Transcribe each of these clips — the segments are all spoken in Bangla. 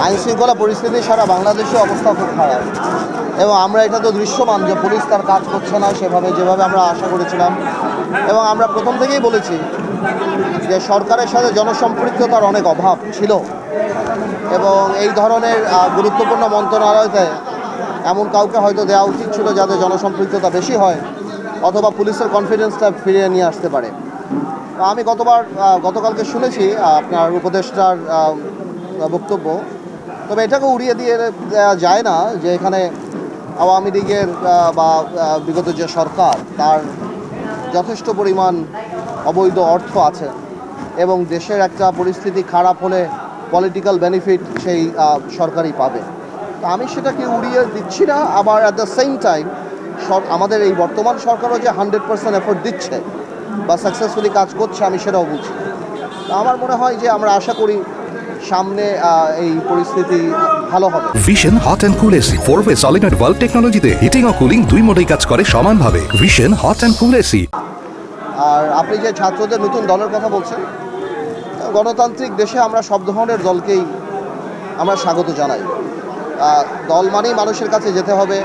আইনশৃঙ্খলা পরিস্থিতি সারা বাংলাদেশে অবস্থা খুব খারাপ এবং আমরা এটা তো দৃশ্যমান যে পুলিশ তার কাজ করছে না সেভাবে যেভাবে আমরা আশা করেছিলাম। এবং আমরা প্রথম থেকেই বলেছি যে সরকারের সাথে জনসম্পৃক্ততার অনেক অভাব ছিল এবং এই ধরনের গুরুত্বপূর্ণ মন্ত্রণালয়তে এমন কাউকে হয়তো দেওয়া উচিত ছিল যাতে জনসম্পৃক্ততা বেশি হয় অথবা পুলিশের কনফিডেন্সটা ফিরিয়ে নিয়ে আসতে পারে। আমি গতকালকে শুনেছি আপনার উপদেষ্টার বক্তব্য, তবে এটাকে উড়িয়ে দিয়ে দেওয়া যায় না যে এখানে আওয়ামী লীগের বা বিগত যে সরকার তার যথেষ্ট পরিমাণ অবৈধ অর্থ আছে এবং দেশের একটা পরিস্থিতি খারাপ হলে পলিটিক্যাল বেনিফিট সেই সরকারই পাবে। তো আমি সেটাকে উড়িয়ে দিচ্ছি না, আবার অ্যাট দ্য সেম টাইম আমাদের এই বর্তমান সরকারও যে 100% এফোর্ট দিচ্ছে বা সাকসেসফুলি কাজ করছে আমি সেটাও বুঝি। আমার মনে হয় যে আমরা আশা করি সামনে এই পরিস্থিতি ভালো হবে। Vision hot and cool AC 4-way solenoid valve টেকনোলজিতে হিটিং ও কুলিং দুই মোডেই কাজ করে সমানভাবে। Vision hot and cool AC. আর আপনি যে ছাত্রদের নতুন দলের কথা বলছেন, গণতান্ত্রিক দেশে আমরা সব ধরনের দলকেই আমরা স্বাগত জানাই। দল মানেই মানুষের কাছে যেতে হবে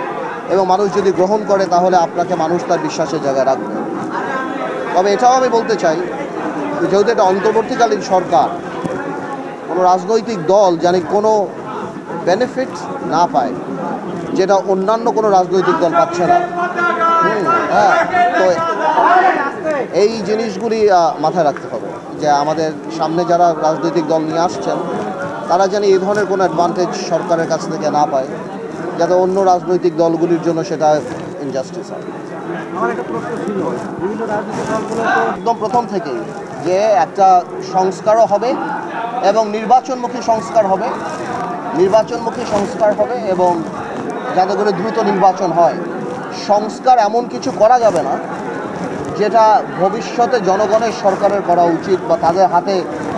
এবং মানুষ যদি গ্রহণ করে তাহলে আপনাকে মানুষ তার বিশ্বাসের জায়গায় রাখবে। তবে এটাও আমি বলতে চাই যেহেতু এটা অন্তর্বর্তীকালীন সরকার, কোনো রাজনৈতিক দল জানি কোনো বেনিফিট না পায় যেটা অন্যান্য কোনো রাজনৈতিক দল পাচ্ছে না। তো এই জিনিসগুলি মাথায় রাখতে হবে যে আমাদের সামনে যারা রাজনৈতিক দল নিয়ে আসছেন তারা যেন এই ধরনের কোনো অ্যাডভান্টেজ সরকারের কাছ থেকে না পায় যাতে অন্য রাজনৈতিক দলগুলির জন্য সেটা ইনজাস্টিস হয়। একদম প্রথম থেকেই যে একটা সংস্কারও হবে এবং নির্বাচনমুখী সংস্কার হবে এবং যাতে করে দ্রুত নির্বাচন হয়। সংস্কার এমন কিছু করা যাবে না যেটা ভবিষ্যতে জনগণের সরকারের করা উচিত বা তাদের হাতে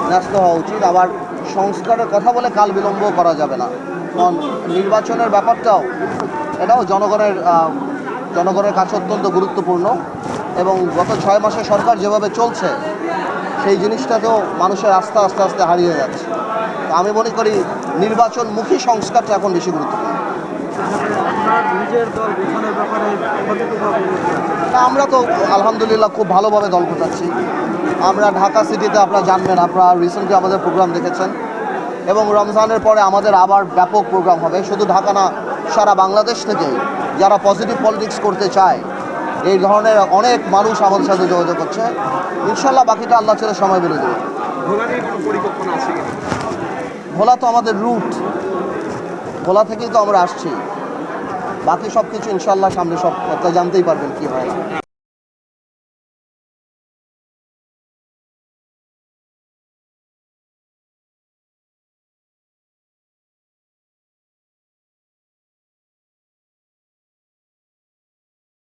ন্যস্ত হওয়া উচিত। আবার সংস্কারের কথা বলে কাল বিলম্ব করা যাবে না, কারণ নির্বাচনের ব্যাপারটাও এটাও জনগণের কাছে অত্যন্ত গুরুত্বপূর্ণ এবং গত 6 মাসে সরকার যেভাবে চলছে সেই জিনিসটাতেও মানুষের আস্থা আস্তে আস্তে হারিয়ে যাচ্ছে। তো আমি মনে করি নির্বাচনমুখী সংস্কারটা এখন বেশি গুরুত্বপূর্ণ। আমরা তো আলহামদুলিল্লাহ খুব ভালোভাবে দল গোছাচ্ছি। আমরা ঢাকা সিটিতে আপনারা জানবেন, আপনারা রিসেন্টলি আমাদের প্রোগ্রাম দেখেছেন এবং রমজানের পরে আমাদের আবার ব্যাপক প্রোগ্রাম হবে। শুধু ঢাকা না, সারা বাংলাদেশ থেকে যারা পজিটিভ পলিটিক্স করতে চায় এই ধরনের অনেক মানুষ আমাদের সাথে যোগাযোগ করছে। ইনশাল্লাহ বাকিটা আল্লাহ ছেড়ে সময় বলে দেবে। ভোলা তো আমাদের রুট, ভোলা থেকেই তো আমরা আসছি। বাকি সব কিছু ইনশাল্লাহ সামনে সব জানতেই পারবেন কী হয় না।